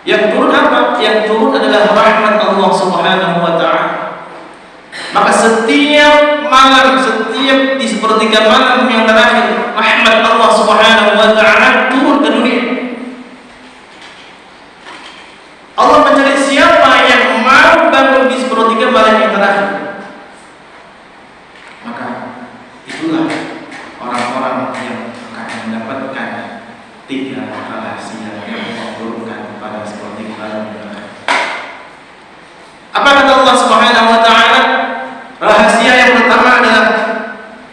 Yang yang turun adalah rahmat Allah Subhanahu wa ta'ala. Maka setiap malam, setiap di sepertiga malam yang terakhir, rahmat Allah Subhanahu wa ta'ala turun ke dunia. Allah mencari siapa yang mau bangun di sepertiga malam yang terakhir. Maka itulah orang-orang yang akan mendapatkan 3 rahasia yang Allah turunkan pada sepertiga malam yang terakhir. Apa kata Allah Subhanahu wa ta'ala? Rahasia yang pertama adalah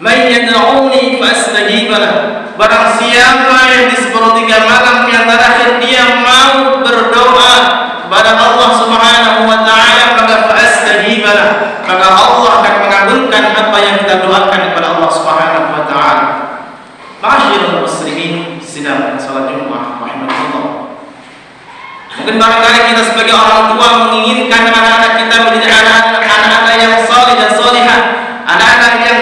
may yad'uni fastajib lah. Barang siapa yang di sepertiga malam yang terakhir dia mau berdoa kepada Allah Subhanahu wa ta'ala, maka fastajib lah, maka Allah akan mengabulkan apa yang kita doakan kepada Allah Subhanahu wa ta'ala. Ma'asyiral muslimin sidang salat Jumat rahimahullah. Mungkin barangkali kita sebagai orang tua menginginkan anak-anak kita menjadi anak-anak yang saleh dan salihah, anak-anak yang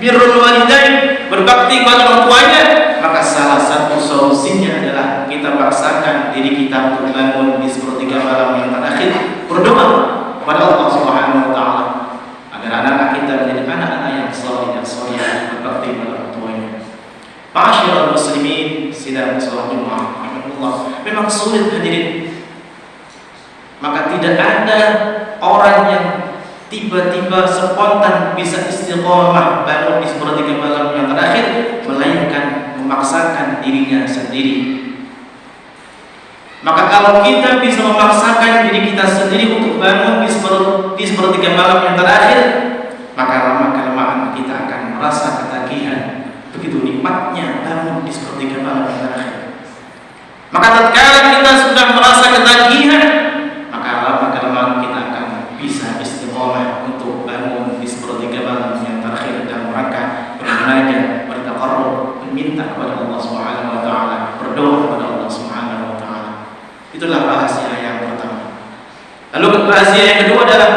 birrul walidain, berbakti kepada orang tuanya. Maka salah satu solusinya adalah kita paksakan diri kita untuk bangun di sepertiga malam yang terakhir, berdoa kepada Allah Subhanahu wa ta'ala agar anak-anak kita menjadi anak-anak yang saleh dan salihah, berbakti kepada orang tuanya. Ma'asyiral muslimin sidang salat Jumat rahimahullah. Memang sulit hadirin. Maka tidak ada orang yang tiba-tiba spontan bisa istiqomah bangun di sepertiga malam yang terakhir, melainkan memaksakan dirinya sendiri. Maka kalau kita bisa memaksakan diri kita sendiri untuk bangun di sepertiga malam yang terakhir, maka lama-kelamaan kita akan merasa ketagihan. Begitu nikmatnya bangun di sepertiga malam yang terakhir. Maka tatkala kita sudah merasa ketagihan, maka lama-kelamaan kita akan bisa istiqomah untuk bangun di sepertiga malam yang terakhir dan rangka bermunajat, bertaqarrub, meminta kepada Allah Subhanahu wa ta'ala, berdoa kepada Allah Subhanahu wa ta'ala. Itulah rahasia yang pertama. Lalu rahasia yang kedua adalah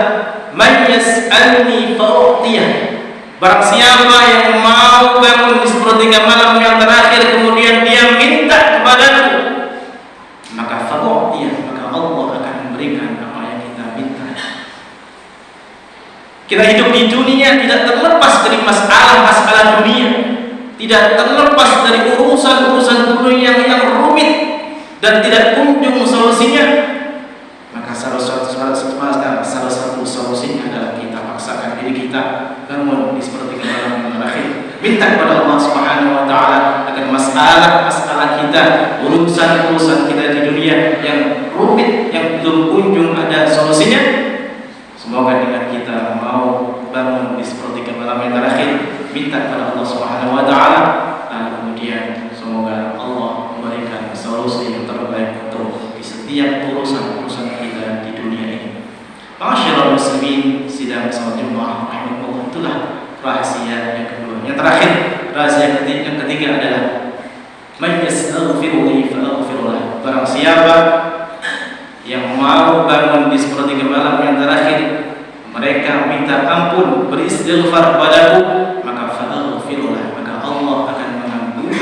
man yas'alni fa'utiyah. Barang siapa yang mau bangun di sepertiga malam yang terakhir kemudian dia minta kepadaku, maka fa'utiyah, maka Allah akan memberikan apa yang kita minta. Kita hidup di dunia tidak terlepas dari masalah dunia, tidak terlepas dari urusan dunia yang rumit dan tidak kunjung solusinya. Maka salah satu solusinya adalah kita paksakan diri kita bangun di sepertiga malam yang terakhir, minta kepada Allah Subhanahu wa ta'ala agar masalah kita, urusan kita di dunia yang rumit, yang belum kunjung ada solusinya, semoga dengan kita mau bangun di sepertiga malam yang terakhir, minta kepada Allah Subhanahu wa ta'ala, dan kemudian semoga Allah memberikan solusi yang terbaik untuk di setiap urusan kita di dunia ini. Ma'asyiral muslimin sidang salat Jumat rahimahullah. Itulah rahasia yang kedua. Yang terakhir, rahasia yang ketiga adalah man yastaghfiruni fa'aghfir lahu. Barang siapa yang mau bangun di sepertiga malam yang terakhir, mereka minta ampun, beristighfar padaku, maka fa'aghfir lahu, maka Allah akan mengampuni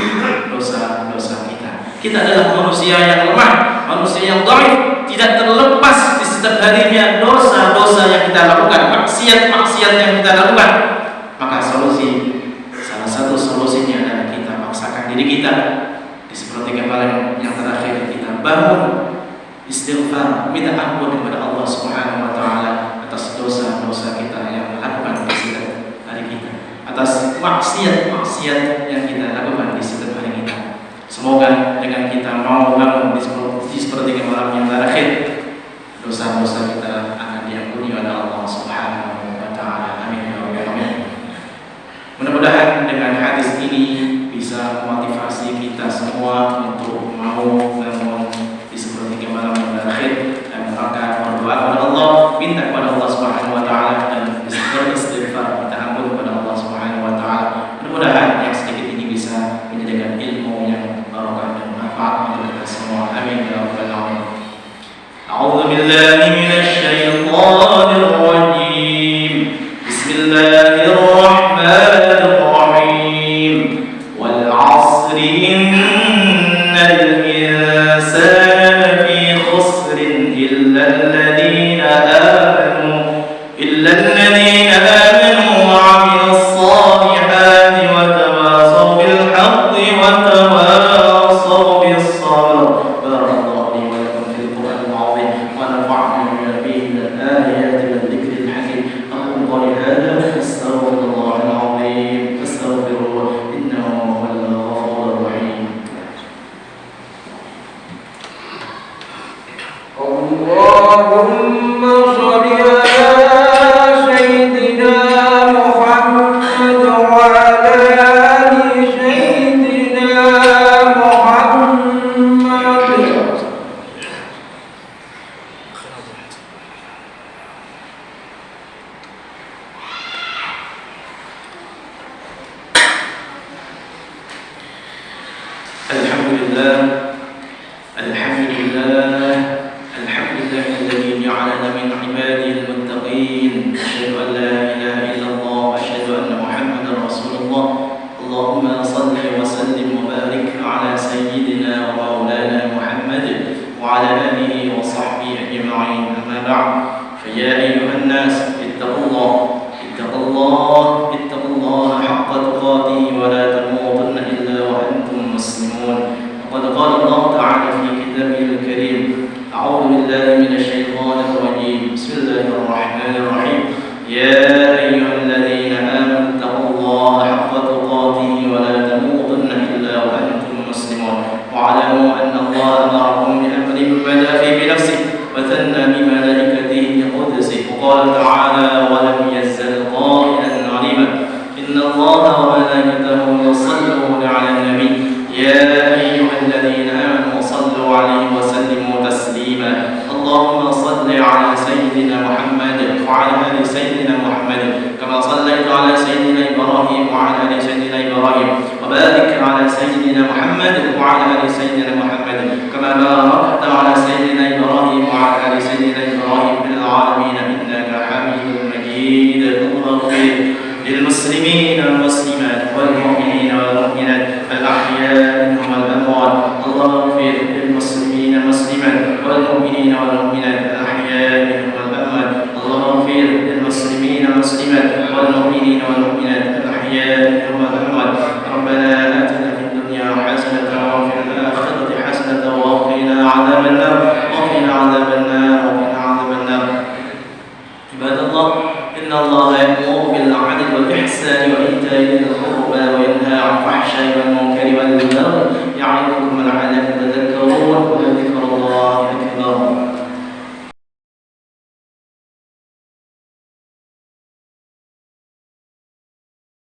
dosa-dosa kita. Kita adalah manusia yang lemah, manusia yang dhaif, tidak terlepas di setiap harinya dosa-dosa yang kita lakukan, maksiat-maksiat yang kita lakukan. Maka salah satu solusinya adalah kita paksakan diri kita di sepertiga malam yang terakhir, kita bangun istighfar, minta ampun kepada Allah Subhanahu wa ta'ala atas dosa-dosa kita yang lakukan di setiap hari kita, atas maksiat-maksiat yang kita lakukan di setiap hari kita. Semoga dengan kita mau bangun di sepertiga malam yang terakhir, dosa-dosa kita akan diampuni oleh Allah Subhanahu wa ta'ala. Amin ya rabbal alamin. Mudah-mudahan dengan hadis ini bisa memotivasi kita semua untuk mau bangun di sepertiga malam yang terakhir dan maka berdoa kepada Allah, minta kepada Allah Subhanahu wa ta'ala, dan beristighfar, minta ampun kepada Allah Subhanahu wa ta'ala. Mudah-mudahan yang sedikit ini bisa menjadikan ilmu yang barokah dan manfaat untuk kita semua. Amin ya rabbal alamin. A'udzu billahi minasy syaithanir rajim. Bismillahirrahmanirrahim. Wal 'asri innal لله الحمد لله الذي جعلنا من عباده المتقين. أشهد أن لا إله إلا الله وأشهد أن محمدا رسول الله. اللهم صل وسلم وبارك على سيدنا ومولانا محمد وعلى آله وصحبه أجمعين. أما بعد، فيا أيها الناس اتقوا الله حق تقاته ولا تموتن إلا وأنتم مسلمون. وقد قال الله تعالى في كتابه الكريم: أعوذ بالله من الشيطان الرجيم. بسم الله الرحمن الرحيم. يا أيها الذين آمنوا اتقوا الله حق تقاته ولا تموتن إلا وأنتم مسلمون. واعلموا أن الله أمركم بأمر بدأ فيه بنفسه وثنى بملائكته بقدسه. وقال تعالى: ولم يزل قائلا عليما إن الله وملائكته يصلون على النبي يا أيها الذين آمنوا صلوا عليه وسلموا تسليما. اللهم صل على سيدنا محمد وعلى آل سيدنا محمد كما صليت على سيدنا إبراهيم وعلى آل سيدنا إبراهيم، وبارك على سيدنا محمد وعلى آل سيدنا محمد كما باركت على سيدنا إبراهيم وعلى آل سيدنا إبراهيم في العالمين إنك حميد مجيد. اللهم للمسلمين والمسلمات والمؤمنين والمؤمنات الأحياء منهم والأموات. اللهم اغفر للمسلمين والمسلمات والمؤمنين والمؤمنات الأحياء منهم والأموات. اللهم اغفر للمسلمين والمسلمات والمؤمنين والمؤمنات الأحياء